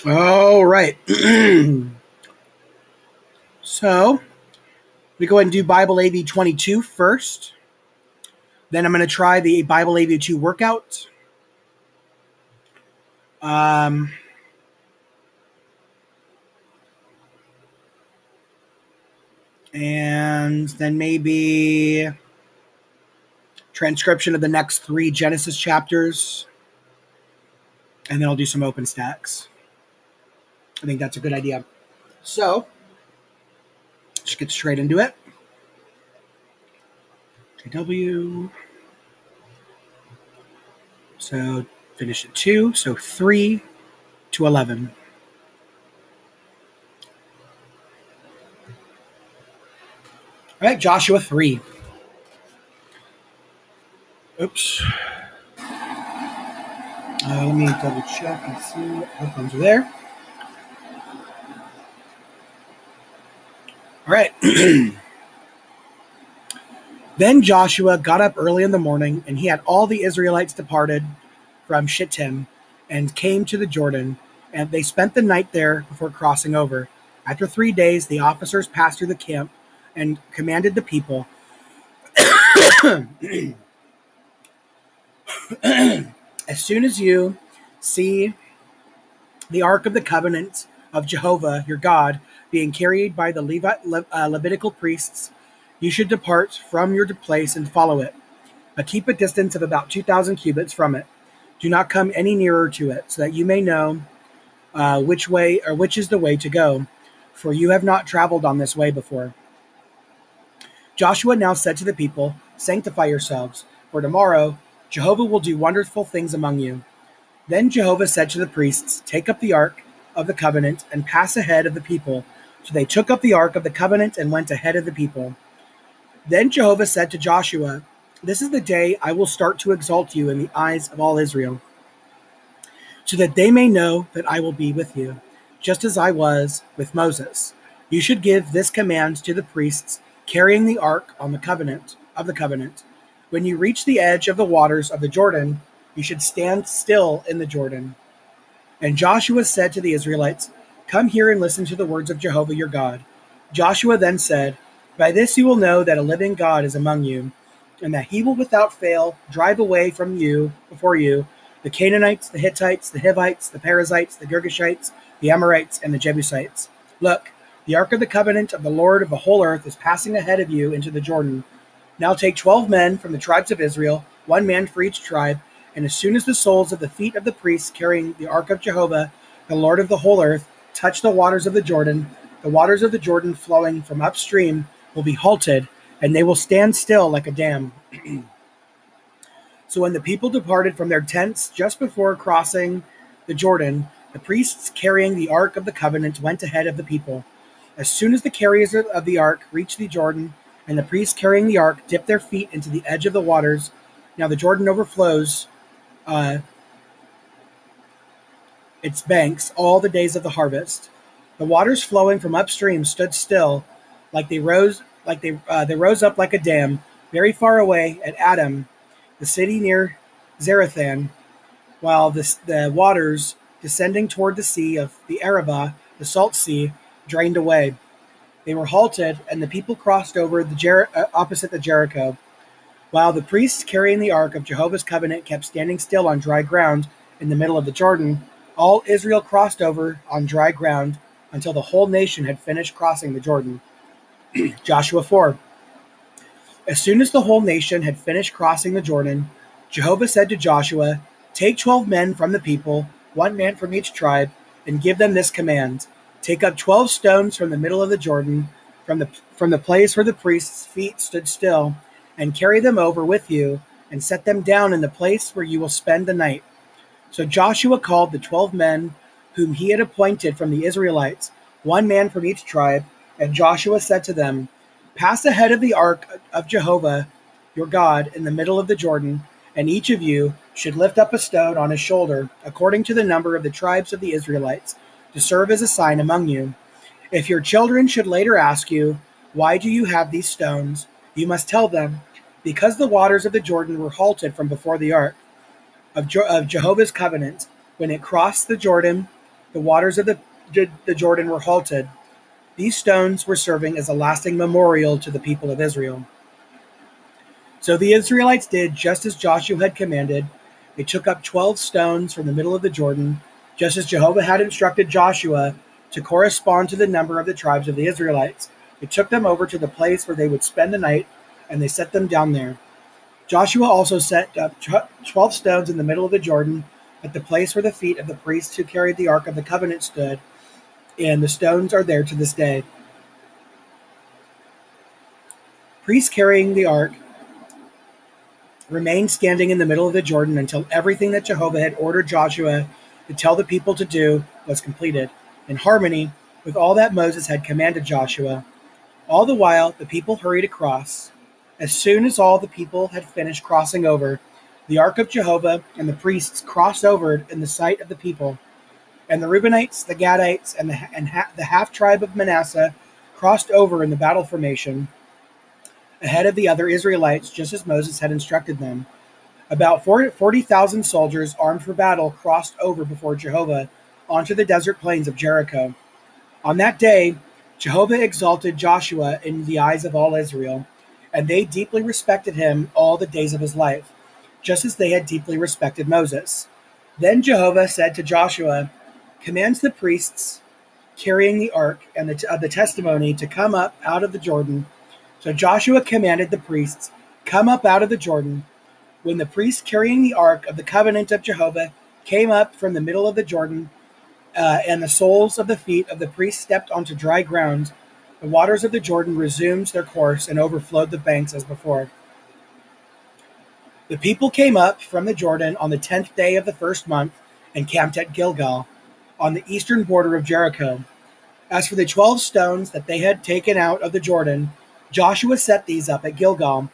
All right. So we go ahead and do Bible AV22 first. Then I'm going to try the Bible AV2 workout. And then maybe transcription of the next 3 Genesis chapters. And then I'll do some open stacks. I think that's a good idea. So, let's get straight into it. JW. So, finish at 2. So, 3 to 11. All right, Joshua 3. Oops. Let me double check and see what headphones are there. All right. Then Joshua got up early in the morning, and he had all the Israelites departed from Shittim and came to the Jordan, and they spent the night there before crossing over. After 3 days, the officers passed through the camp and commanded the people, as soon as you see the Ark of the Covenant of Jehovah, your God, being carried by the Levitical priests, you should depart from your place and follow it, but keep a distance of about 2,000 cubits from it. Do not come any nearer to it, so that you may know which is the way to go, for you have not traveled on this way before. Joshua now said to the people, "Sanctify yourselves, for tomorrow Jehovah will do wonderful things among you." Then Jehovah said to the priests, "Take up the Ark of the Covenant and pass ahead of the people." So they took up the Ark of the Covenant and went ahead of the people. Then Jehovah said to Joshua, "This is the day I will start to exalt you in the eyes of all Israel, so that they may know that I will be with you, just as I was with Moses. You should give this command to the priests carrying the Ark on the covenant of the covenant. When you reach the edge of the waters of the Jordan, you should stand still in the Jordan." And Joshua said to the Israelites, "Come here and listen to the words of Jehovah your God." Joshua then said, "By this you will know that a living God is among you, and that he will without fail drive away from you, before you, the Canaanites, the Hittites, the Hivites, the Perizzites, the Girgashites, the Amorites, and the Jebusites. Look, the Ark of the Covenant of the Lord of the whole earth is passing ahead of you into the Jordan. Now take 12 men from the tribes of Israel, 1 man for each tribe, and as soon as the soles of the feet of the priests carrying the Ark of Jehovah, the Lord of the whole earth, touch the waters of the waters of the Jordan flowing from upstream will be halted, and they will stand still like a dam." So when the people departed from their tents just before crossing the Jordan, the priests carrying the Ark of the Covenant went ahead of the people. As soon as the carriers of the Ark reached the Jordan, and the priests carrying the Ark dipped their feet into the edge of the waters, now the Jordan overflows its banks all the days of the harvest. The waters flowing from upstream stood still, they rose up like a dam, very far away at Adam, the city near Zarethan, while the waters descending toward the sea of the Arabah, the salt sea, drained away. They were halted, and the people crossed over opposite the Jericho, while the priests carrying the Ark of Jehovah's covenant kept standing still on dry ground in the middle of the Jordan. All Israel crossed over on dry ground until the whole nation had finished crossing the Jordan. Joshua 4. As soon as the whole nation had finished crossing the Jordan, Jehovah said to Joshua, "Take 12 men from the people, 1 man from each tribe, and give them this command. Take up 12 stones from the middle of the Jordan, from the place where the priests' feet stood still, and carry them over with you, and set them down in the place where you will spend the night." So Joshua called the 12 men whom he had appointed from the Israelites, 1 man from each tribe, and Joshua said to them, "Pass ahead of the Ark of Jehovah your God in the middle of the Jordan, and each of you should lift up a stone on his shoulder, according to the number of the tribes of the Israelites, to serve as a sign among you. If your children should later ask you, 'Why do you have these stones?' you must tell them, 'Because the waters of the Jordan were halted from before the Ark of Jehovah's covenant when it crossed the Jordan the waters of the Jordan were halted. These stones were serving as a lasting memorial to the people of Israel. So the Israelites did just as Joshua had commanded. They took up 12 stones from the middle of the Jordan, just as Jehovah had instructed Joshua, to correspond to the number of the tribes of the Israelites. They took them over to the place where they would spend the night, and they set them down there. Joshua also set up 12 stones in the middle of the Jordan at the place where the feet of the priests who carried the Ark of the Covenant stood, and the stones are there to this day. Priests carrying the Ark remained standing in the middle of the Jordan until everything that Jehovah had ordered Joshua to tell the people to do was completed, in harmony with all that Moses had commanded Joshua. All the while, the people hurried across. As soon as all the people had finished crossing over, the Ark of Jehovah and the priests crossed over in the sight of the people. And the Reubenites, the Gadites, and the half-tribe of Manasseh crossed over in the battle formation ahead of the other Israelites, just as Moses had instructed them. About 40,000 soldiers armed for battle crossed over before Jehovah onto the desert plains of Jericho. On that day, Jehovah exalted Joshua in the eyes of all Israel, and they deeply respected him all the days of his life, just as they had deeply respected Moses. Then Jehovah said to Joshua, "Commands the priests carrying the ark and the testimony to come up out of the Jordan." So Joshua commanded the priests, "Come up out of the Jordan." When the priests carrying the ark of the covenant of Jehovah came up from the middle of the Jordan, and the soles of the feet of the priests stepped onto dry ground, the waters of the Jordan resumed their course and overflowed the banks as before. The people came up from the Jordan on the 10th day of the first month and camped at Gilgal, on the eastern border of Jericho. As for the 12 stones that they had taken out of the Jordan, Joshua set these up at Gilgal.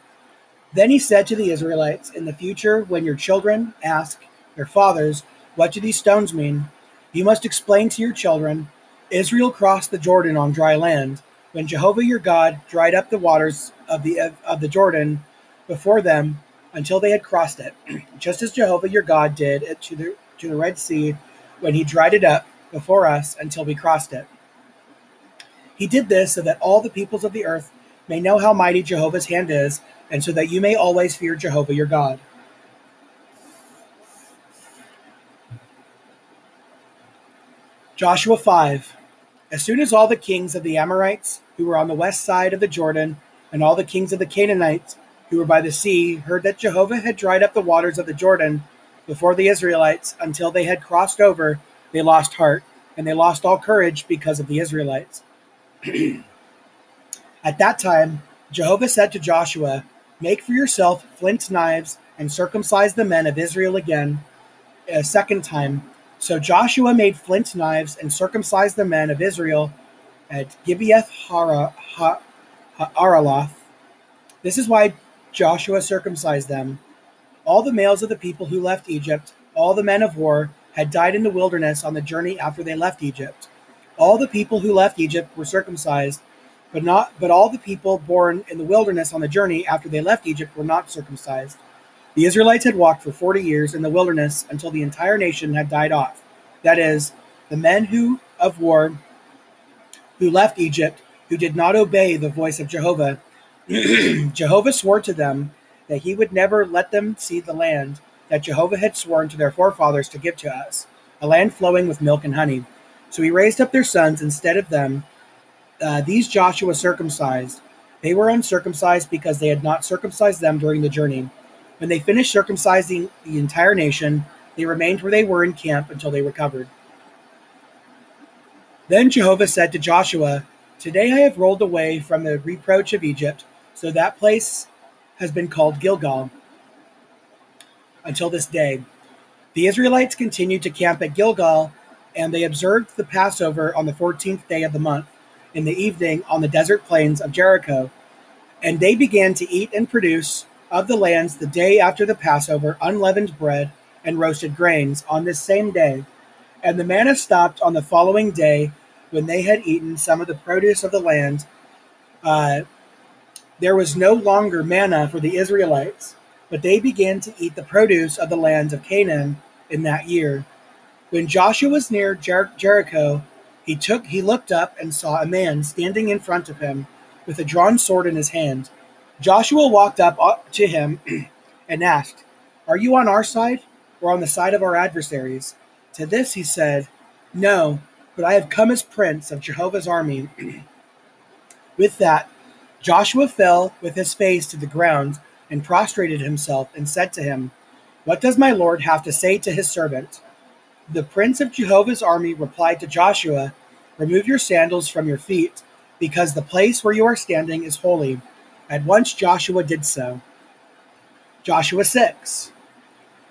Then he said to the Israelites, "In the future, when your children ask their fathers, 'What do these stones mean?' you must explain to your children, 'Israel crossed the Jordan on dry land, when Jehovah your God dried up the waters of the Jordan before them until they had crossed it, just as Jehovah your God did it to the Red Sea when he dried it up before us until we crossed it.' He did this so that all the peoples of the earth may know how mighty Jehovah's hand is, and so that you may always fear Jehovah your God." Joshua 5. As soon as all the kings of the Amorites, who were on the west side of the Jordan, and all the kings of the Canaanites, who were by the sea, heard that Jehovah had dried up the waters of the Jordan before the Israelites until they had crossed over, they lost heart, and they lost all courage because of the Israelites. At that time, Jehovah said to Joshua, "Make for yourself flint knives and circumcise the men of Israel again a second time." So Joshua made flint knives and circumcised the men of Israel at Gibeath Haaraloth. This is why Joshua circumcised them. All the males of the people who left Egypt, all the men of war, had died in the wilderness on the journey after they left Egypt. All the people who left Egypt were circumcised, but all the people born in the wilderness on the journey after they left Egypt were not circumcised. The Israelites had walked for 40 years in the wilderness until the entire nation had died off. That is, the men of war who left Egypt, who did not obey the voice of Jehovah. Jehovah swore to them that he would never let them see the land that Jehovah had sworn to their forefathers to give to us, a land flowing with milk and honey. So he raised up their sons instead of them. These Joshua circumcised. They were uncircumcised because they had not circumcised them during the journey. When they finished circumcising the entire nation, they remained where they were in camp until they recovered. Then Jehovah said to Joshua, "Today I have rolled away from the reproach of Egypt, so that place has been called Gilgal until this day." The Israelites continued to camp at Gilgal, and they observed the Passover on the 14th day of the month, in the evening on the desert plains of Jericho. And they began to eat and produce of the lands the day after the Passover unleavened bread and roasted grains on this same day. And the manna stopped on the following day when they had eaten some of the produce of the land. There was no longer manna for the Israelites, but they began to eat the produce of the land of Canaan in that year. When Joshua was near Jericho, he looked up and saw a man standing in front of him with a drawn sword in his hand. Joshua walked up to him and asked, "Are you on our side or on the side of our adversaries?" To this he said, "No, but I have come as prince of Jehovah's army." With that, Joshua fell with his face to the ground and prostrated himself and said to him, "What does my Lord have to say to his servant?" The prince of Jehovah's army replied to Joshua, "Remove your sandals from your feet, because the place where you are standing is holy." At once Joshua did so. Joshua 6.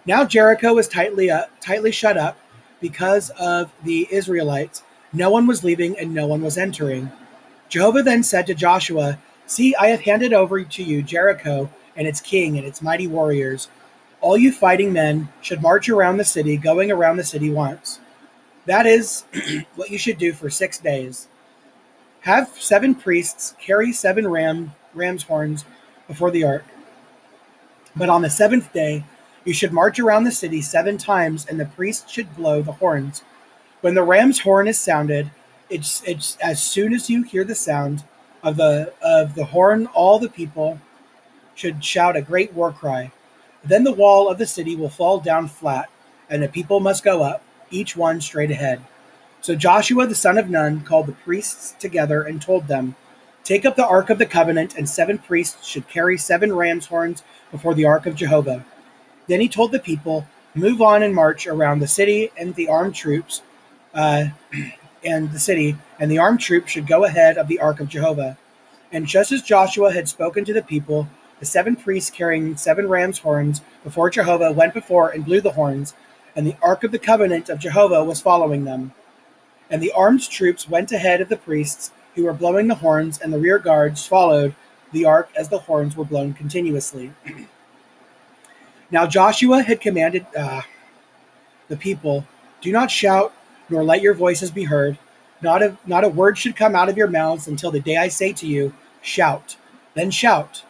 Now Jericho was tightly shut up because of the Israelites. No one was leaving and no one was entering. Jehovah then said to Joshua, "See, I have handed over to you Jericho and its king and its mighty warriors. All you fighting men should march around the city, going around the city once. That is what you should do for 6 days. Have 7 priests carry 7 ram's horns before the ark. But on the 7th day, you should march around the city 7 times, and the priests should blow the horns. When the ram's horn is sounded, it's as soon as you hear the sound of the horn, all the people should shout a great war cry. Then the wall of the city will fall down flat, and the people must go up, each one straight ahead." So Joshua the son of Nun called the priests together and told them, "Take up the ark of the covenant, and 7 priests should carry 7 ram's horns before the ark of Jehovah." Then he told the people, "Move on and march around the city, and the armed troops should go ahead of the ark of Jehovah." And just as Joshua had spoken to the people, the 7 priests carrying 7 ram's horns before Jehovah went before and blew the horns, and the ark of the covenant of Jehovah was following them. And the armed troops went ahead of the priests who were blowing the horns, and the rear guards followed the ark as the horns were blown continuously. Now Joshua had commanded the people, "Do not shout, nor let your voices be heard. Not a word should come out of your mouths until the day I say to you, 'Shout.' Then shout."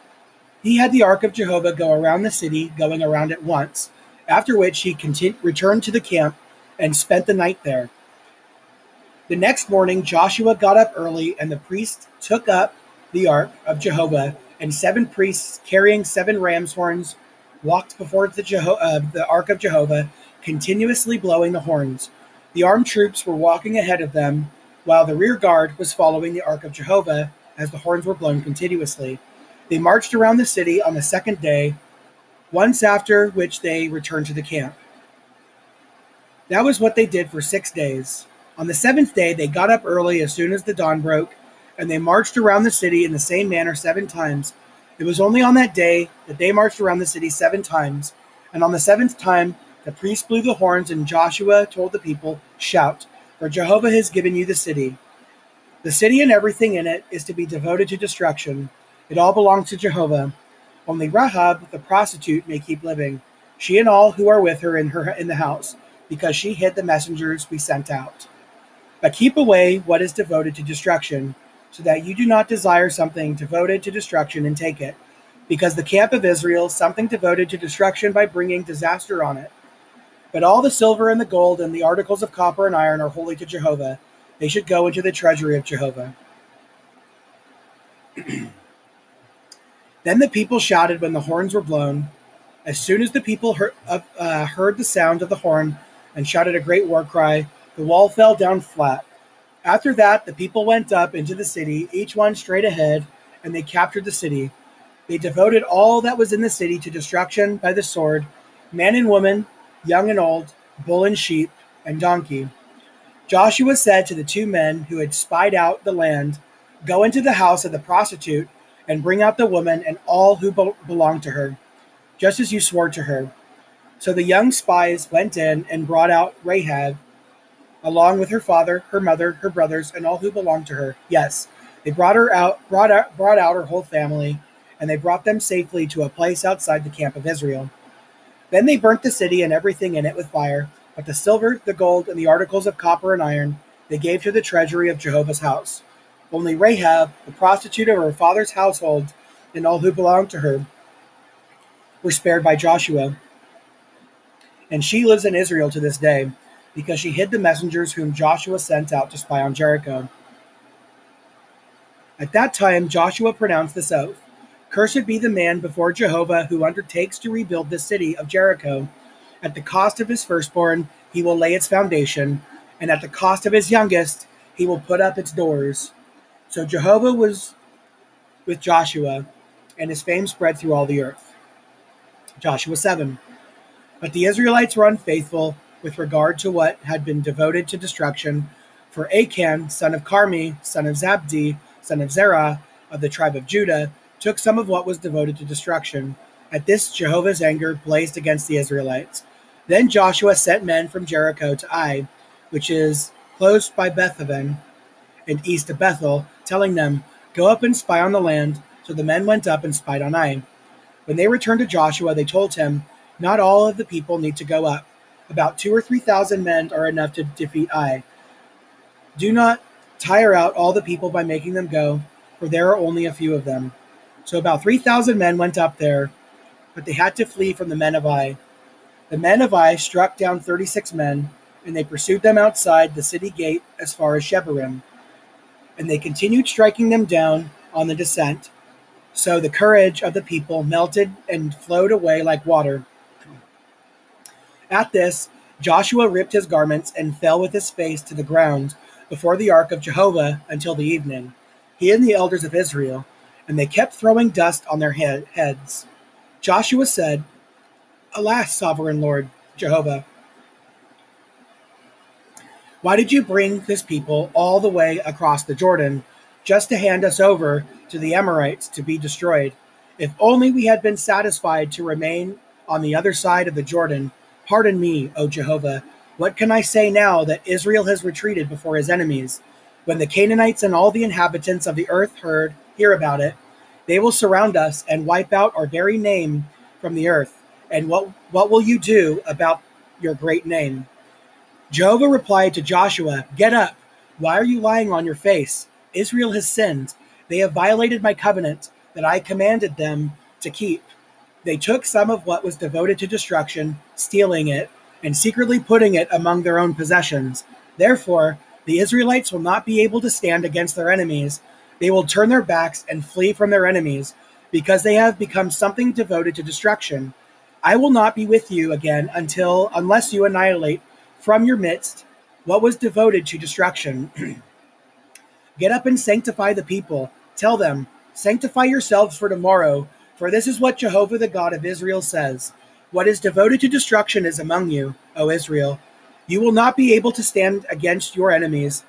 He had the ark of Jehovah go around the city, going around it once, after which he returned to the camp and spent the night there. The next morning Joshua got up early, and the priests took up the ark of Jehovah, and 7 priests carrying 7 ram's horns walked before the ark of Jehovah, continuously blowing the horns. The armed troops were walking ahead of them, while the rear guard was following the ark of Jehovah as the horns were blown continuously. They marched around the city on the 2nd day, once after which they returned to the camp. That was what they did for 6 days. On the 7th day, they got up early as soon as the dawn broke, and they marched around the city in the same manner 7 times. It was only on that day that they marched around the city 7 times. And on the 7th time, the priests blew the horns, and Joshua told the people, "Shout, for Jehovah has given you the city. The city and everything in it is to be devoted to destruction. It all belongs to Jehovah. Only Rahab, the prostitute, may keep living, she and all who are with her in the house, because she hid the messengers we sent out. But keep away what is devoted to destruction, so that you do not desire something devoted to destruction and take it, because the camp of Israel is something devoted to destruction by bringing disaster on it. But all the silver and the gold and the articles of copper and iron are holy to Jehovah. They should go into the treasury of Jehovah." Then the people shouted when the horns were blown. As soon as the people heard the sound of the horn and shouted a great war cry, the wall fell down flat. After that, the people went up into the city, each one straight ahead, and they captured the city. They devoted all that was in the city to destruction by the sword, man and woman, young and old, bull and sheep, and donkey. Joshua said to the 2 men who had spied out the land, "Go into the house of the prostitute and bring out the woman and all who belong to her, just as you swore to her." So the young spies went in and brought out Rahab, along with her father, her mother, her brothers, and all who belonged to her. Yes, they brought out her whole family, and they brought them safely to a place outside the camp of Israel. Then they burnt the city and everything in it with fire, but the silver, the gold, and the articles of copper and iron they gave to the treasury of Jehovah's house. Only Rahab, the prostitute of her father's household, and all who belonged to her were spared by Joshua. And she lives in Israel to this day. because she hid the messengers whom Joshua sent out to spy on Jericho. At that time Joshua pronounced this oath: Cursed be the man before Jehovah who undertakes to rebuild the city of Jericho. At the cost of his firstborn he will lay its foundation, and at the cost of his youngest he will put up its doors. So Jehovah was with Joshua, and his fame spread through all the earth. Joshua 7. But the Israelites were unfaithful with regard to what had been devoted to destruction, for Achan, son of Carmi, son of Zabdi, son of Zerah, of the tribe of Judah, took some of what was devoted to destruction. At this Jehovah's anger blazed against the Israelites. Then Joshua sent men from Jericho to Ai, which is close by Bethaven and east of Bethel, telling them, Go up and spy on the land. So the men went up and spied on Ai. When they returned to Joshua, they told him, Not all of the people need to go up. About 2,000 or 3,000 men are enough to defeat Ai. Do not tire out all the people by making them go, for there are only a few of them. So about 3,000 men went up there, but they had to flee from the men of Ai. The men of Ai struck down 36 men, and they pursued them outside the city gate as far as Shebarim. And they continued striking them down on the descent. So the courage of the people melted and flowed away like water. At this, Joshua ripped his garments and fell with his face to the ground before the ark of Jehovah until the evening, he and the elders of Israel, and they kept throwing dust on their heads. Joshua said, Alas, sovereign Lord Jehovah, why did you bring this people all the way across the Jordan just to hand us over to the Amorites to be destroyed? If only we had been satisfied to remain on the other side of the Jordan. Pardon me, O Jehovah. What can I say now that Israel has retreated before his enemies? When the Canaanites and all the inhabitants of the earth hear about it, they will surround us and wipe out our very name from the earth. And what will you do about your great name? Jehovah replied to Joshua, Get up. Why are you lying on your face? Israel has sinned. They have violated my covenant that I commanded them to keep. They took some of what was devoted to destruction, stealing it, and secretly putting it among their own possessions. Therefore, the Israelites will not be able to stand against their enemies. They will turn their backs and flee from their enemies, because they have become something devoted to destruction. I will not be with you again unless you annihilate from your midst what was devoted to destruction. Get up and sanctify the people. Tell them, Sanctify yourselves for tomorrow, for this is what Jehovah the God of Israel says. What is devoted to destruction is among you, O Israel. You will not be able to stand against your enemies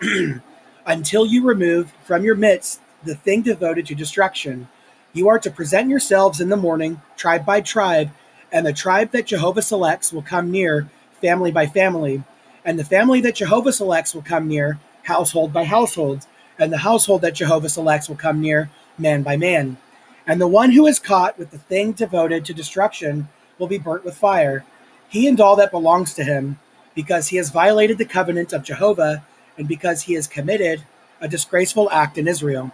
until you remove from your midst the thing devoted to destruction. You are to present yourselves in the morning, tribe by tribe, and the tribe that Jehovah selects will come near, family by family. And the family that Jehovah selects will come near, household by household. And the household that Jehovah selects will come near, man by man. And the one who is caught with the thing devoted to destruction will be burnt with fire, he and all that belongs to him, because he has violated the covenant of Jehovah, and because he has committed a disgraceful act in Israel.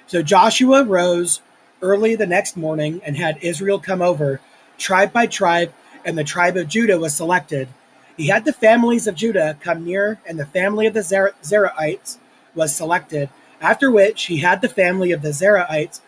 So Joshua rose early the next morning and had Israel come over, tribe by tribe, and the tribe of Judah was selected. He had the families of Judah come near, and the family of the Zerahites was selected, after which he had the family of the Zerahites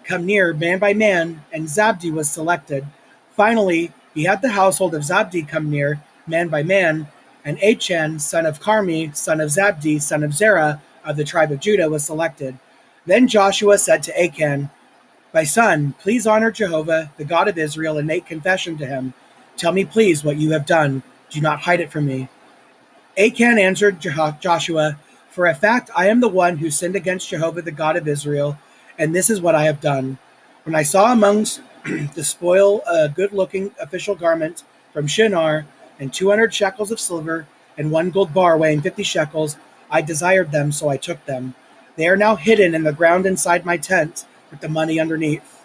come near, man by man, and Zabdi was selected. Finally, he had the household of Zabdi come near, man by man, and Achan, son of Carmi, son of Zabdi, son of Zerah, of the tribe of Judah, was selected. Then Joshua said to Achan, My son, please honor Jehovah, the God of Israel, and make confession to him. Tell me, please, what you have done. Do not hide it from me. Achan answered Joshua, For a fact, I am the one who sinned against Jehovah, the God of Israel, and this is what I have done. When I saw amongst the spoil a good-looking official garment from Shinar, and 200 shekels of silver, and 1 gold bar weighing 50 shekels, I desired them, so I took them. They are now hidden in the ground inside my tent, with the money underneath.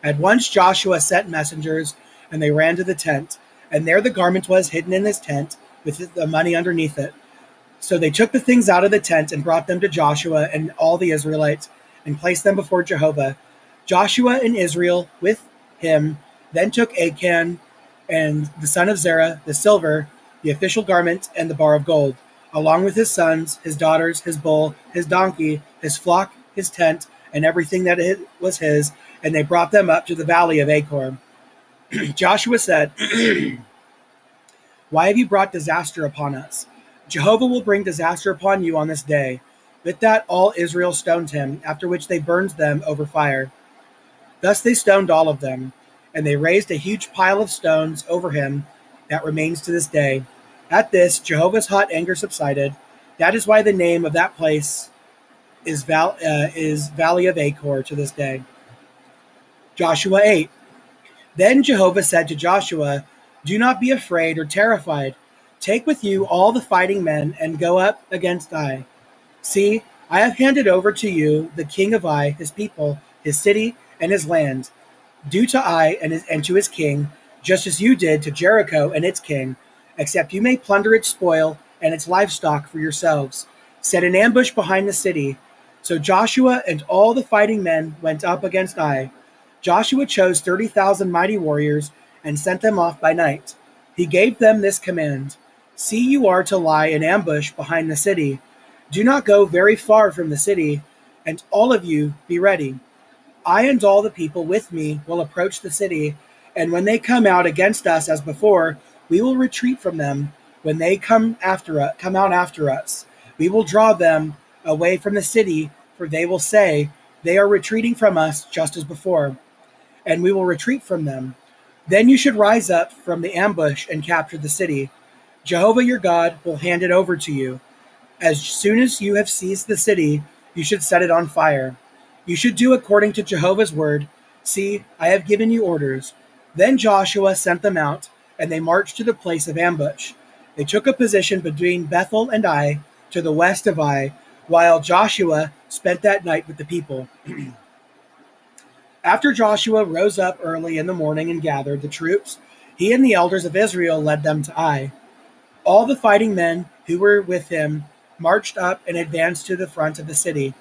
At once Joshua sent messengers, and they ran to the tent, and there the garment was hidden in his tent, with the money underneath it. So they took the things out of the tent and brought them to Joshua and all the Israelites, and placed them before Jehovah. Joshua and Israel with him then took Achan and the son of Zerah, the silver, the official garment, and the bar of gold, along with his sons, his daughters, his bull, his donkey, his flock, his tent, and everything that was his, and they brought them up to the valley of Achor. Joshua said, "Why have you brought disaster upon us? Jehovah will bring disaster upon you on this day." With that, all Israel stoned him, after which they burned them over fire. Thus they stoned all of them, and they raised a huge pile of stones over him that remains to this day. At this, Jehovah's hot anger subsided. That is why the name of that place is Valley of Achor to this day. Joshua 8. Then Jehovah said to Joshua, "Do not be afraid or terrified. Take with you all the fighting men and go up against Ai. See, I have handed over to you the king of Ai, his people, his city, and his land. Do to Ai and to his king, just as you did to Jericho and its king, except you may plunder its spoil and its livestock for yourselves. Set an ambush behind the city." So Joshua and all the fighting men went up against Ai. Joshua chose 30,000 mighty warriors and sent them off by night. He gave them this command: "See, you are to lie in ambush behind the city. Do not go very far from the city, and all of you be ready. I and all the people with me will approach the city, and when they come out against us as before, we will retreat from them. When they come out after us, we will draw them away from the city, for they will say, 'They are retreating from us just as before,' and we will retreat from them. Then you should rise up from the ambush and capture the city. Jehovah your God will hand it over to you. As soon as you have seized the city, you should set it on fire. You should do according to Jehovah's word. See, I have given you orders." Then Joshua sent them out, and they marched to the place of ambush. They took a position between Bethel and Ai, to the west of Ai, while Joshua spent that night with the people. After Joshua rose up early in the morning and gathered the troops, he and the elders of Israel led them to Ai. All the fighting men who were with him marched up and advanced to the front of the city.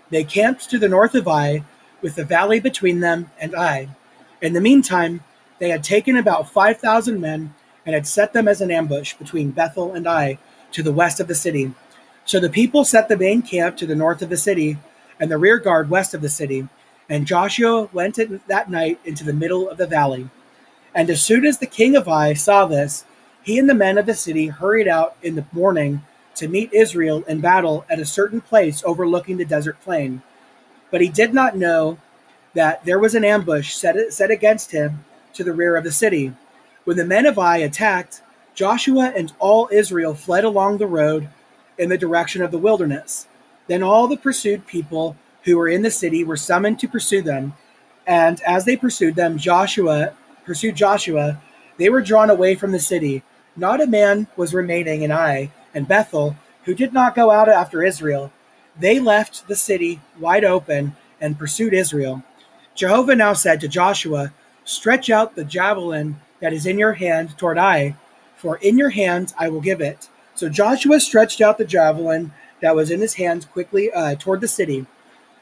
They camped to the north of Ai, with the valley between them and Ai. In the meantime, they had taken about 5,000 men and had set them as an ambush between Bethel and Ai, to the west of the city. So the people set the main camp to the north of the city, and the rear guard west of the city. And Joshua went that night into the middle of the valley. And as soon as the king of Ai saw this, he and the men of the city hurried out in the morning to meet Israel in battle at a certain place overlooking the desert plain. But he did not know that there was an ambush set against him to the rear of the city. When the men of Ai attacked, Joshua and all Israel fled along the road in the direction of the wilderness. Then all the pursued people who were in the city were summoned to pursue them. And as they pursued Joshua, they were drawn away from the city. Not a man was remaining in Ai and Bethel who did not go out after Israel. They left the city wide open and pursued Israel. Jehovah now said to Joshua, "Stretch out the javelin that is in your hand toward Ai, for in your hand I will give it." So Joshua stretched out the javelin that was in his hand quickly toward the city.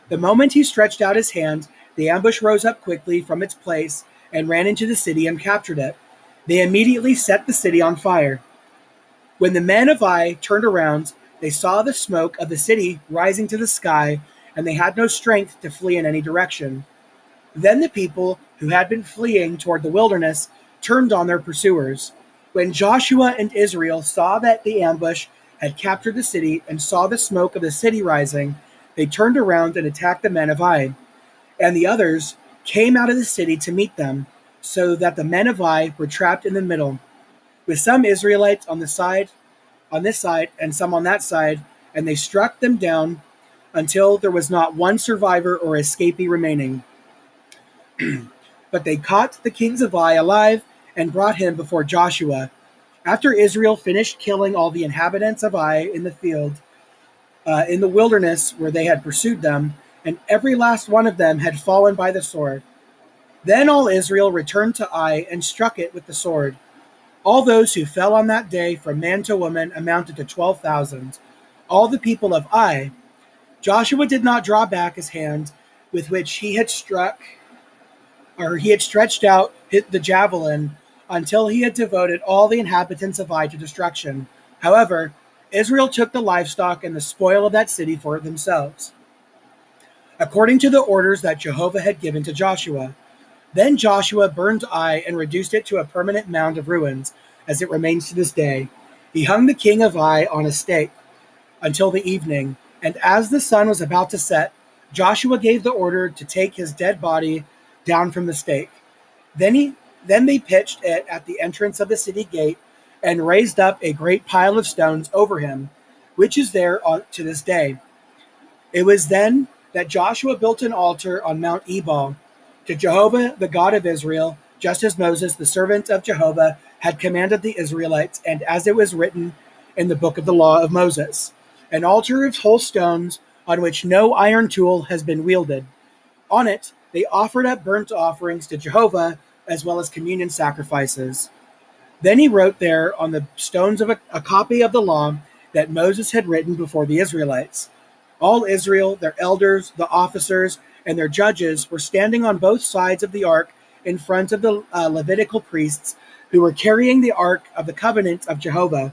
The moment he stretched out his hand, the ambush rose up quickly from its place and ran into the city and captured it. They immediately set the city on fire. When the men of Ai turned around, they saw the smoke of the city rising to the sky, and they had no strength to flee in any direction. Then the people who had been fleeing toward the wilderness turned on their pursuers. When Joshua and Israel saw that the ambush had captured the city and saw the smoke of the city rising, they turned around and attacked the men of Ai. And the others came out of the city to meet them, so that the men of Ai were trapped in the middle, with some Israelites on this side, and some on that side, and they struck them down until there was not one survivor or escapee remaining. But they caught the kings of Ai alive and brought him before Joshua. After Israel finished killing all the inhabitants of Ai in the field, in the wilderness where they had pursued them, and every last one of them had fallen by the sword. Then all Israel returned to Ai and struck it with the sword. All those who fell on that day from man to woman amounted to 12,000. All the people of Ai. Joshua did not draw back his hand with which he had stretched out the javelin until he had devoted all the inhabitants of Ai to destruction. However, Israel took the livestock and the spoil of that city for themselves, according to the orders that Jehovah had given to Joshua. Then Joshua burned Ai and reduced it to a permanent mound of ruins, as it remains to this day. He hung the king of Ai on a stake until the evening, and as the sun was about to set, Joshua gave the order to take his dead body down from the stake. Then they pitched it at the entrance of the city gate and raised up a great pile of stones over him, which is there to this day. It was then that Joshua built an altar on Mount Ebal to Jehovah, the God of Israel, just as Moses, the servant of Jehovah, had commanded the Israelites, and as it was written in the book of the law of Moses, an altar of whole stones on which no iron tool has been wielded. On it, they offered up burnt offerings to Jehovah, as well as communion sacrifices. Then he wrote there on the stones of a copy of the law that Moses had written before the Israelites. All Israel, their elders, the officers, and their judges were standing on both sides of the ark in front of the Levitical priests who were carrying the ark of the covenant of Jehovah.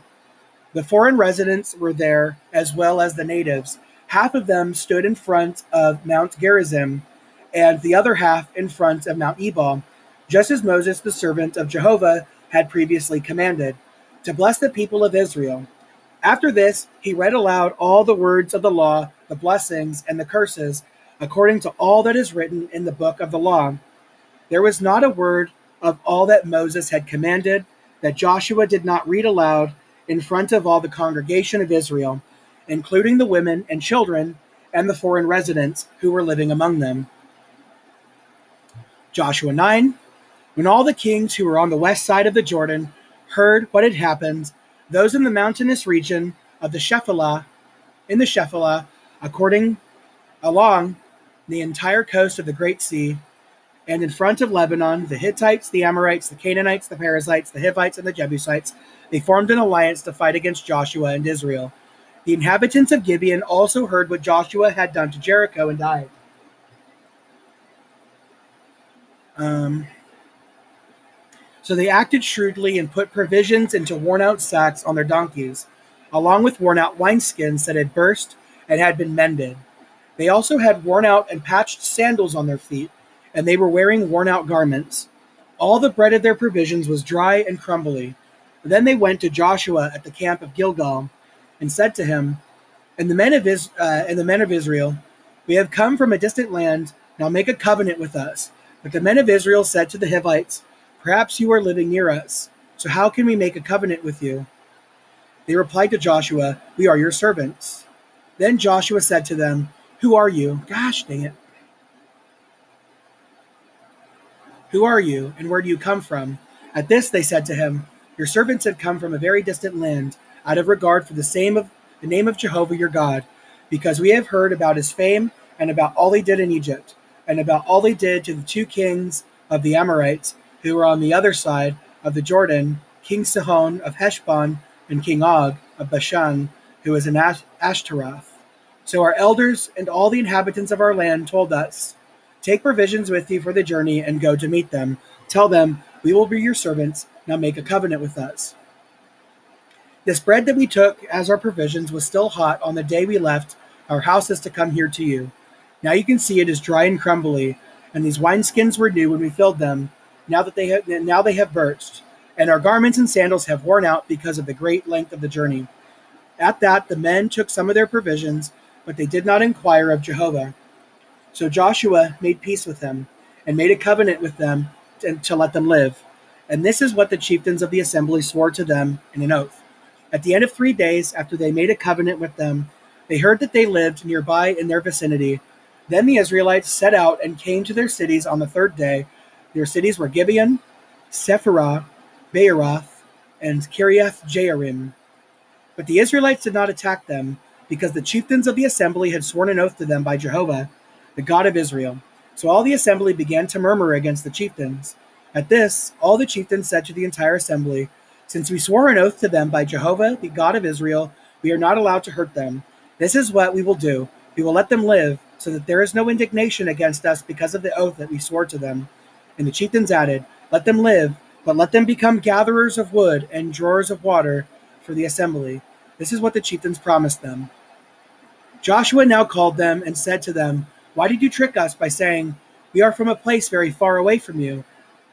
The foreign residents were there, as well as the natives. Half of them stood in front of Mount Gerizim, and the other half in front of Mount Ebal, just as Moses, the servant of Jehovah, had previously commanded, to bless the people of Israel. After this, he read aloud all the words of the law, the blessings and the curses, according to all that is written in the book of the law. There was not a word of all that Moses had commanded that Joshua did not read aloud in front of all the congregation of Israel, including the women and children and the foreign residents who were living among them. Joshua 9. When all the kings who were on the west side of the Jordan heard what had happened, those in the mountainous region of the Shephelah, along the entire coast of the Great Sea, and in front of Lebanon, the Hittites, the Amorites, the Canaanites, the Perizzites, the Hivites, and the Jebusites, they formed an alliance to fight against Joshua and Israel. The inhabitants of Gibeon also heard what Joshua had done to Jericho and died. So they acted shrewdly and put provisions into worn-out sacks on their donkeys, along with worn-out wineskins that had burst and had been mended. They also had worn-out and patched sandals on their feet, and they were wearing worn-out garments. All the bread of their provisions was dry and crumbly. Then they went to Joshua at the camp of Gilgal, and said to him, and the men of Israel, we have come from a distant land. Now make a covenant with us. But the men of Israel said to the Hivites, perhaps you are living near us, so how can we make a covenant with you? They replied to Joshua, we are your servants. Then Joshua said to them, who are you? Gosh dang it. Who are you, and where do you come from? At this they said to him, your servants had come from a very distant land, out of regard for the name of Jehovah your God, because we have heard about his fame and about all he did in Egypt, and about all he did to the two kings of the Amorites, who were on the other side of the Jordan, King Sihon of Heshbon, and King Og of Bashan, who was in Ashtaroth. So our elders and all the inhabitants of our land told us, take provisions with you for the journey and go to meet them. Tell them, we will be your servants, now make a covenant with us. This bread that we took as our provisions was still hot on the day we left our houses to come here to you. Now you can see it is dry and crumbly, and these wineskins were new when we filled them. Now they have burst, and our garments and sandals have worn out because of the great length of the journey. At that the men took some of their provisions, but they did not inquire of Jehovah. So Joshua made peace with them, and made a covenant with them to let them live. And this is what the chieftains of the assembly swore to them in an oath. At the end of 3 days, after they made a covenant with them, they heard that they lived nearby in their vicinity. Then the Israelites set out and came to their cities on the 3rd day. Their cities were Gibeon, Sephirah, Beeroth, and Kiriath Jearim. But the Israelites did not attack them, because the chieftains of the assembly had sworn an oath to them by Jehovah, the God of Israel. So all the assembly began to murmur against the chieftains. At this, all the chieftains said to the entire assembly, since we swore an oath to them by Jehovah, the God of Israel, we are not allowed to hurt them. This is what we will do. We will let them live, so that there is no indignation against us because of the oath that we swore to them. And the chieftains added, let them live, but let them become gatherers of wood and drawers of water for the assembly. This is what the chieftains promised them. Joshua now called them and said to them, "Why did you trick us by saying, 'We are from a place very far away from you,'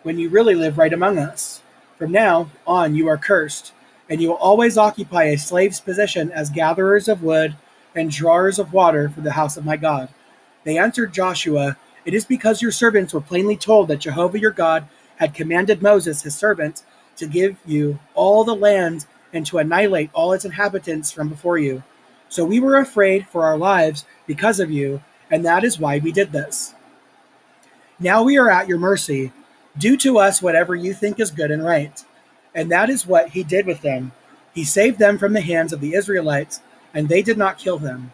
when you really live right among us? From now on you are cursed, and you will always occupy a slave's position as gatherers of wood and drawers of water for the house of my God." They answered Joshua, "It is because your servants were plainly told that Jehovah your God had commanded Moses his servant to give you all the land and to annihilate all its inhabitants from before you. So we were afraid for our lives because of you, and that is why we did this. Now we are at your mercy. Do to us whatever you think is good and right." And that is what he did with them. He saved them from the hands of the Israelites, and they did not kill them.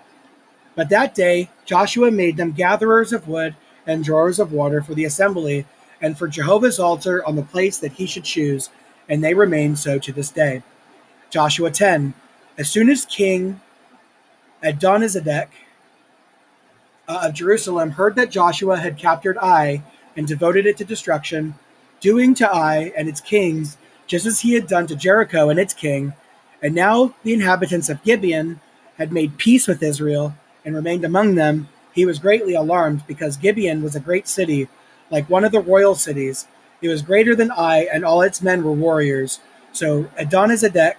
But that day Joshua made them gatherers of wood and drawers of water for the assembly, and for Jehovah's altar on the place that he should choose, and they remain so to this day. Joshua 10. As soon as King Adonizedek of Jerusalem heard that Joshua had captured Ai and devoted it to destruction, doing to Ai and its kings just as he had done to Jericho and its king, and now the inhabitants of Gibeon had made peace with Israel and remained among them, he was greatly alarmed, because Gibeon was a great city, like one of the royal cities. It was greater than Ai, and all its men were warriors. So Adonizedek,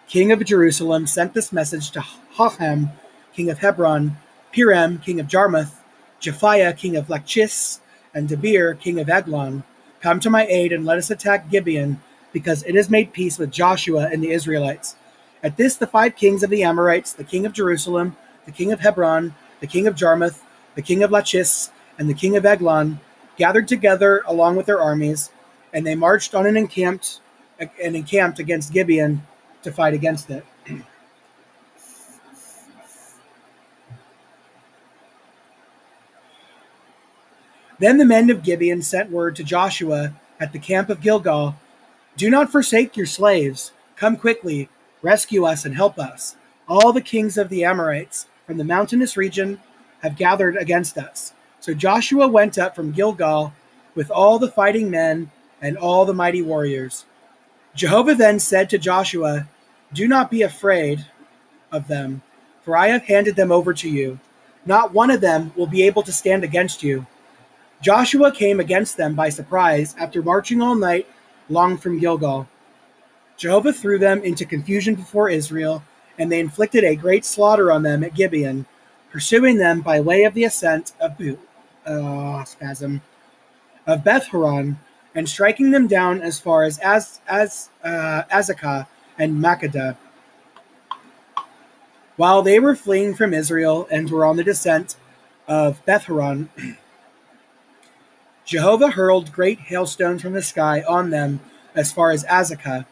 king of Jerusalem, sent this message to Hoham, king of Hebron, Piram, king of Jarmuth, Japhiah, king of Lachish, and Debir, king of Eglon. "Come to my aid and let us attack Gibeon, because it has made peace with Joshua and the Israelites." At this the 5 kings of the Amorites, the king of Jerusalem, the king of Hebron, the king of Jarmuth, the king of Lachish, and the king of Eglon, gathered together along with their armies, and they marched on and encamped against Gibeon to fight against it. Then the men of Gibeon sent word to Joshua at the camp of Gilgal, "Do not forsake your slaves. Come quickly, rescue us and help us. All the kings of the Amorites from the mountainous region have gathered against us." So Joshua went up from Gilgal with all the fighting men and all the mighty warriors. Jehovah then said to Joshua, "Do not be afraid of them, for I have handed them over to you. Not one of them will be able to stand against you." Joshua came against them by surprise after marching all night long from Gilgal. Jehovah threw them into confusion before Israel, and they inflicted a great slaughter on them at Gibeon, pursuing them by way of the ascent of Beth-horon, and striking them down as far as Azekah and Makkedah. While they were fleeing from Israel and were on the descent of Beth-horon, Jehovah hurled great hailstones from the sky on them as far as Azekah,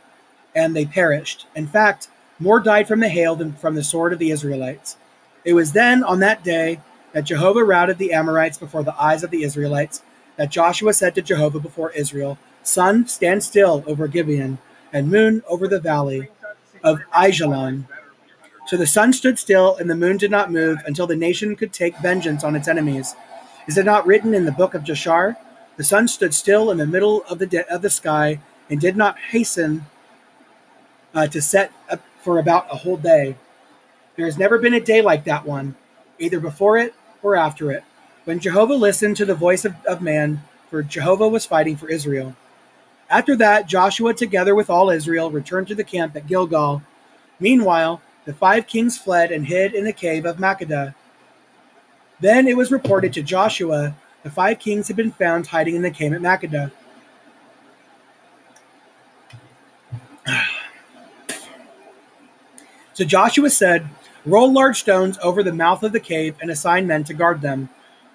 and they perished. In fact, more died from the hail than from the sword of the Israelites. It was then, on that day, that Jehovah routed the Amorites before the eyes of the Israelites, that Joshua said to Jehovah before Israel, "Sun, stand still over Gibeon, and moon over the valley of Aijalon." So the sun stood still, and the moon did not move until the nation could take vengeance on its enemies. Is it not written in the book of Jashar? The sun stood still in the middle of the sky and did not hasten to set up for about a whole day. There has never been a day like that one, either before it or after it, when Jehovah listened to the voice of man, for Jehovah was fighting for Israel. After that, Joshua, together with all Israel, returned to the camp at Gilgal. Meanwhile, the 5 kings fled and hid in the cave of Makkedah. Then it was reported to Joshua, the 5 kings had been found hiding in the cave at Makkedah. So Joshua said, "Roll large stones over the mouth of the cave and assign men to guard them.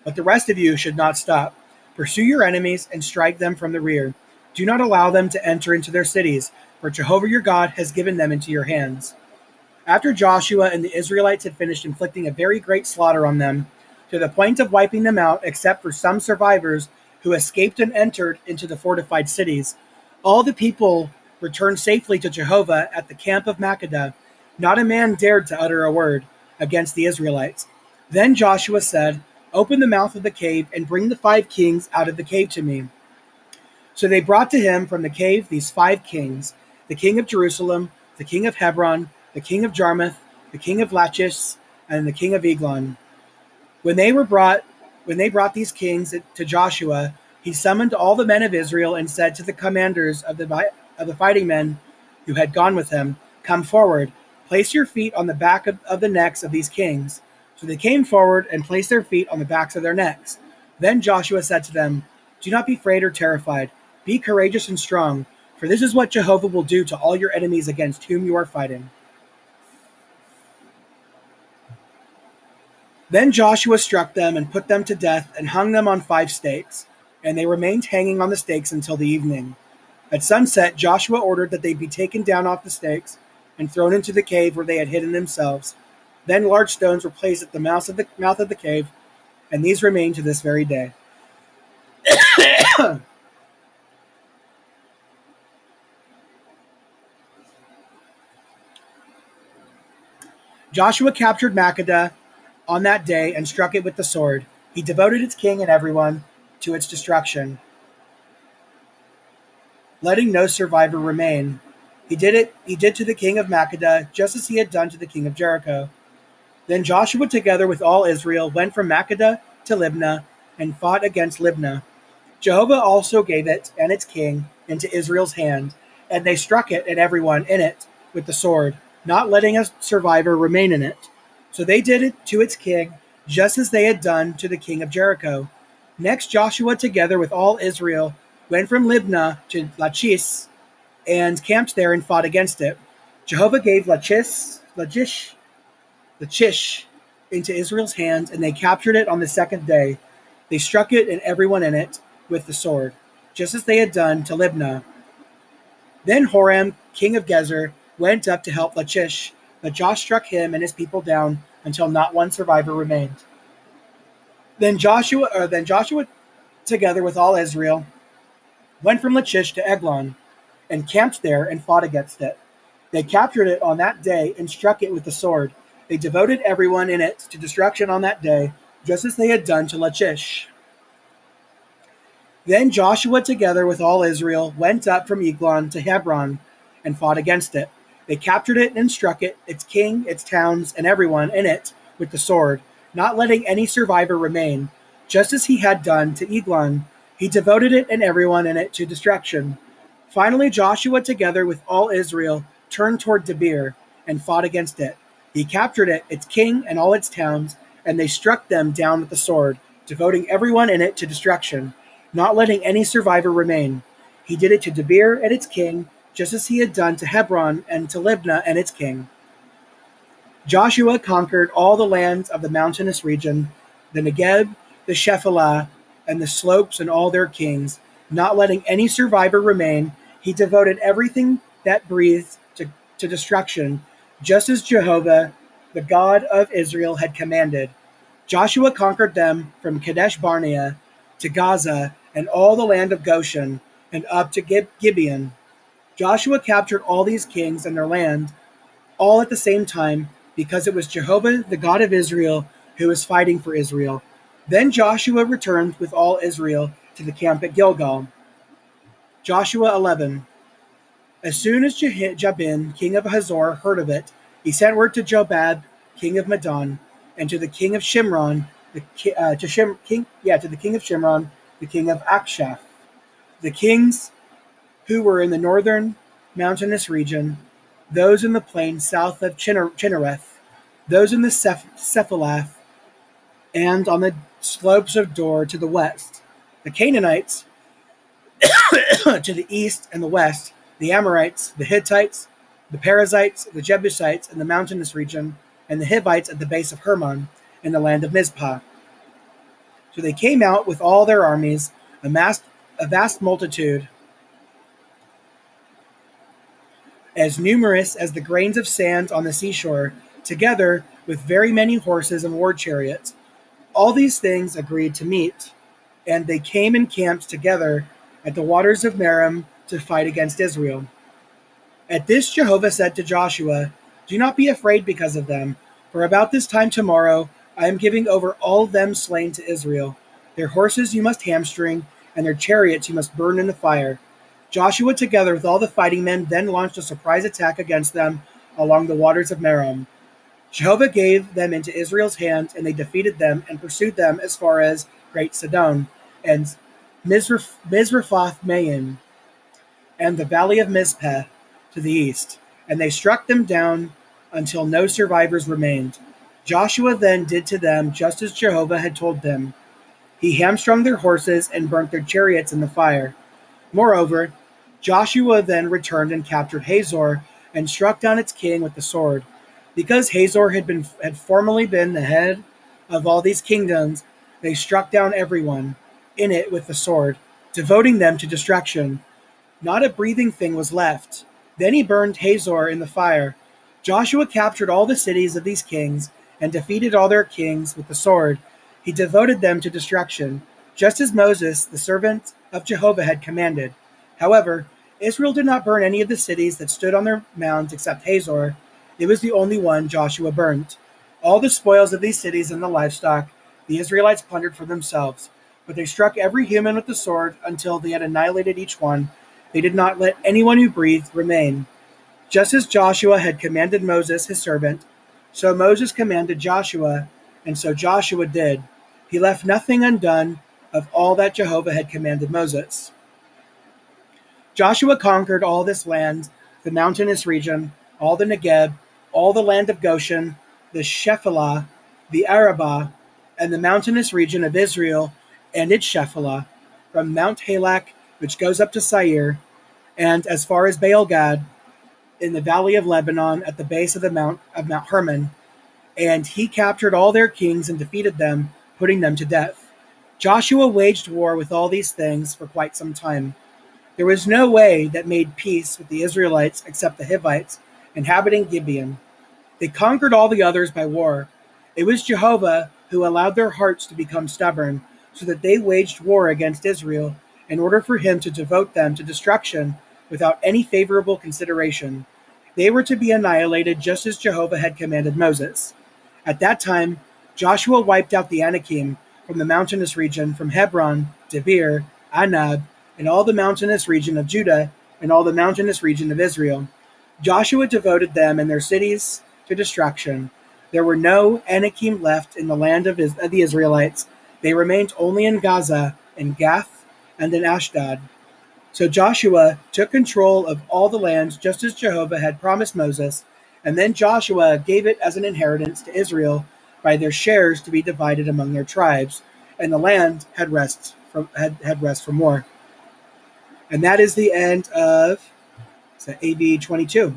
But the rest of you should not stop. Pursue your enemies and strike them from the rear. Do not allow them to enter into their cities, for Jehovah your God has given them into your hands." After Joshua and the Israelites had finished inflicting a very great slaughter on them, to the point of wiping them out, except for some survivors who escaped and entered into the fortified cities, all the people returned safely to Jehovah at the camp of Makkedah. Not a man dared to utter a word against the Israelites. Then Joshua said, "Open the mouth of the cave and bring the 5 kings out of the cave to me." So they brought to him from the cave these 5 kings, the king of Jerusalem, the king of Hebron, the king of Jarmuth, the king of Lachish, and the king of Eglon. When they brought these kings to Joshua, he summoned all the men of Israel and said to the commanders of the fighting men who had gone with him, "Come forward, place your feet on the back of the necks of these kings." So they came forward and placed their feet on the backs of their necks. Then Joshua said to them, "Do not be afraid or terrified. Be courageous and strong, for this is what Jehovah will do to all your enemies against whom you are fighting." Then Joshua struck them and put them to death and hung them on 5 stakes, and they remained hanging on the stakes until the evening. At sunset, Joshua ordered that they be taken down off the stakes and thrown into the cave where they had hidden themselves. Then large stones were placed at the mouth of the cave, and these remain to this very day. Joshua captured Makkedah on that day and struck it with the sword. He devoted its king and everyone to its destruction, letting no survivor remain. He did to the king of Makkedah just as he had done to the king of Jericho. Then Joshua, together with all Israel, went from Makkedah to Libnah and fought against Libnah. Jehovah also gave it and its king into Israel's hand, and they struck it and everyone in it with the sword, not letting a survivor remain in it. So they did it to its king, just as they had done to the king of Jericho. Next, Joshua, together with all Israel, went from Libnah to Lachish and camped there and fought against it. Jehovah gave Lachish into Israel's hands, and they captured it on the 2nd day. They struck it and everyone in it with the sword, just as they had done to Libnah. Then Horam, king of Gezer, went up to help Lachish, but Josh struck him and his people down until not one survivor remained. Then Joshua, together with all Israel, went from Lachish to Eglon, and camped there and fought against it. They captured it on that day and struck it with the sword. They devoted everyone in it to destruction on that day, just as they had done to Lachish. Then Joshua, together with all Israel, went up from Eglon to Hebron and fought against it. They captured it and struck it, its king, its towns, and everyone in it with the sword, not letting any survivor remain. Just as he had done to Eglon, he devoted it and everyone in it to destruction. Finally, Joshua, together with all Israel, turned toward Debir and fought against it. He captured it, its king, and all its towns, and they struck them down with the sword, devoting everyone in it to destruction, not letting any survivor remain. He did it to Debir and its king, just as he had done to Hebron and to Libnah and its king. Joshua conquered all the lands of the mountainous region, the Negeb, the Shephelah, and the slopes and all their kings, not letting any survivor remain. He devoted everything that breathed to destruction, just as Jehovah, the God of Israel, had commanded. Joshua conquered them from Kadesh Barnea to Gaza and all the land of Goshen and up to Gibeon. Joshua captured all these kings and their land, all at the same time, because it was Jehovah, the God of Israel, who was fighting for Israel. Then Joshua returned with all Israel to the camp at Gilgal. Joshua 11. As soon as Jabin, king of Hazor, heard of it, he sent word to Jobab, king of Madon, and to the king of Shimron, the king of Shimron, the king of Akshaph, the kings who were in the northern mountainous region, those in the plain south of Chinnereth, those in the Sephilath, and on the slopes of Dor to the west, the Canaanites to the east and the west, the Amorites, the Hittites, the Perizzites, the Jebusites in the mountainous region, and the Hivites at the base of Hermon in the land of Mizpah. So they came out with all their armies, a vast multitude, as numerous as the grains of sand on the seashore, together with very many horses and war chariots. All these things agreed to meet, and they came and camped together at the waters of Merom to fight against Israel. At this Jehovah said to Joshua, "Do not be afraid because of them, for about this time tomorrow I am giving over all of them slain to Israel. Their horses you must hamstring, and their chariots you must burn in the fire. Joshua, together with all the fighting men, then launched a surprise attack against them along the waters of Merom. Jehovah gave them into Israel's hands, and they defeated them and pursued them as far as Great Sidon and Mizrephoth Maim and the valley of Mizpeh to the east, and they struck them down until no survivors remained. Joshua then did to them just as Jehovah had told them. He hamstrung their horses and burnt their chariots in the fire. Moreover, Joshua then returned and captured Hazor and struck down its king with the sword. Because Hazor had formerly been the head of all these kingdoms, they struck down everyone in it with the sword, devoting them to destruction. Not a breathing thing was left. Then he burned Hazor in the fire. Joshua captured all the cities of these kings and defeated all their kings with the sword. He devoted them to destruction, just as Moses, the servant of Jehovah, had commanded. However, Israel did not burn any of the cities that stood on their mounds except Hazor. It was the only one Joshua burnt. All the spoils of these cities and the livestock the Israelites plundered for themselves, but they struck every human with the sword until they had annihilated each one. They did not let anyone who breathed remain. Just as Joshua had commanded Moses, his servant, so Moses commanded Joshua, and so Joshua did. He left nothing undone of all that Jehovah had commanded Moses. Joshua conquered all this land, the mountainous region, all the Negeb, all the land of Goshen, the Shephelah, the Arabah, and the mountainous region of Israel and its Shephelah, from Mount Halak, which goes up to Seir, and as far as Baal-Gad, in the valley of Lebanon, at the base of Mount Hermon. And he captured all their kings and defeated them, putting them to death. Joshua waged war with all these things for quite some time. There was no way that made peace with the Israelites except the Hivites, inhabiting Gibeon. They conquered all the others by war. It was Jehovah who allowed their hearts to become stubborn, so that they waged war against Israel in order for him to devote them to destruction without any favorable consideration. They were to be annihilated just as Jehovah had commanded Moses. At that time, Joshua wiped out the Anakim from the mountainous region, from Hebron, Debir, Anab, and all the mountainous region of Judah, and all the mountainous region of Israel. Joshua devoted them and their cities to destruction. There were no Anakim left in the land of the Israelites. They remained only in Gaza, in Gath, and in Ashdod. So Joshua took control of all the lands just as Jehovah had promised Moses, and then Joshua gave it as an inheritance to Israel by their shares to be divided among their tribes, and the land had rest from war. And that is the end of AV22.